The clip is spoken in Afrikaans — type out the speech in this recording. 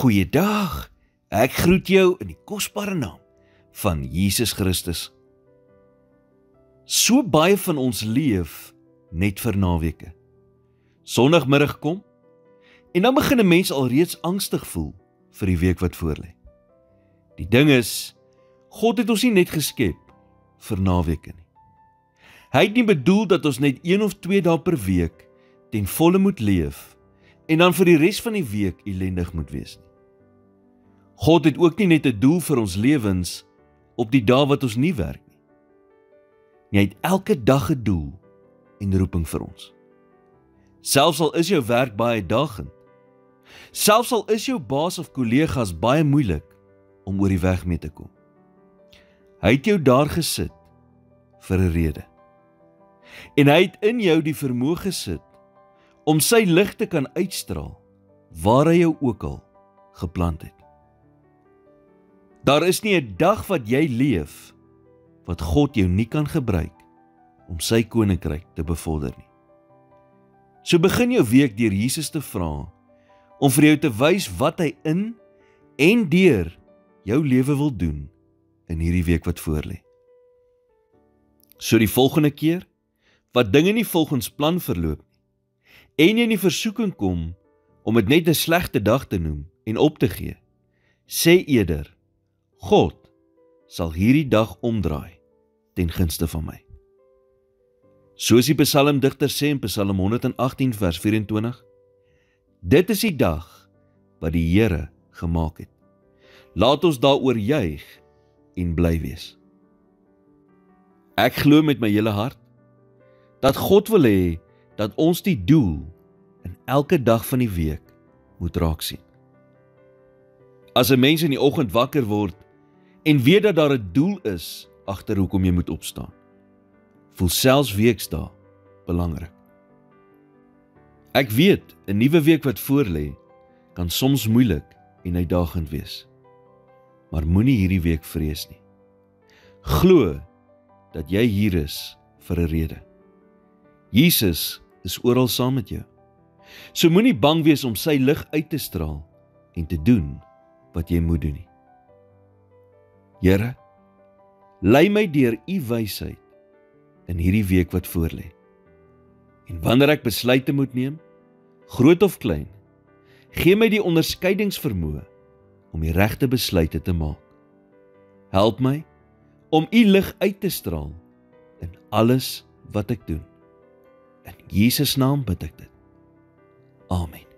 Goeiedag, ek groet jou in die kosbare naam van Jesus Christus. So baie van ons leef net vir naweke. Sondagmiddag kom, en dan begin 'n mens alreeds angstig voel vir die week wat voorlê. Die ding is, God het ons nie net geskep vir naweke nie. Hy het nie bedoel dat ons net 1 of 2 dae per week ten volle moet leef, en dan vir die res van die week ellendig moet wees nie. God het ook nie net 'n doel vir ons lewens op die dae wat ons nie werk nie. Hy het elke dag 'n doel en roeping vir ons. Selfs al is jou werk baie uitdagend, selfs al is jou baas of kollegas baie moeilik om oor die weg mee te kom. Hy het jou daar gesit vir 'n rede. En hy het in jou die vermoë gesit om sy lig te kan uitstraal waar hy jou ook al geplant het. Daar is nie 'n dag wat jy leef wat God jou nie kan gebruik om sy koninkryk te bevorder nie. So begin jou week deur Jesus te vra om vir jou te wys wat hy in en deur jou lewe wil doen in hierdie week wat voorlê. So die volgende keer wat dinge nie volgens plan verloop nie, en jy in die versoeking kom om dit net 'n slegte dag te noem en op te gee, sê eerder, God sal hierdie dag omdraai ten gunste van my. Soos die psalmdigter sê in Psalm 118 vers 24, dit is die dag wat die Here gemaak het. Laat ons daaroor juig en bly wees. Ek glo met my hele hart dat God wil hê dat ons die doel in elke dag van die week moet raak sien. As 'n mens in die oggend wakker word en weet dat daar 'n doel is agter hoekom jy moet opstaan, voel selfs weksdae belangrik. Ek weet, 'n nuwe week wat voorlê kan soms moeilik en uitdagend wees. Maar moenie hierdie week vrees nie. Glo dat jy hier is vir 'n rede. Jesus is oral saam met jou. So moenie bang wees om sy lig uit te straal en te doen wat jy moet doen nie. Here, lei my deur u wysheid in hierdie week wat voorlê. En wanneer ek besluite moet neem, groot of klein, gee my die onderskeidingsvermoë om die regte besluite te maak. Help my om u lig uit te straal in alles wat ek doen. In Jesus naam bid ek dit. Amen.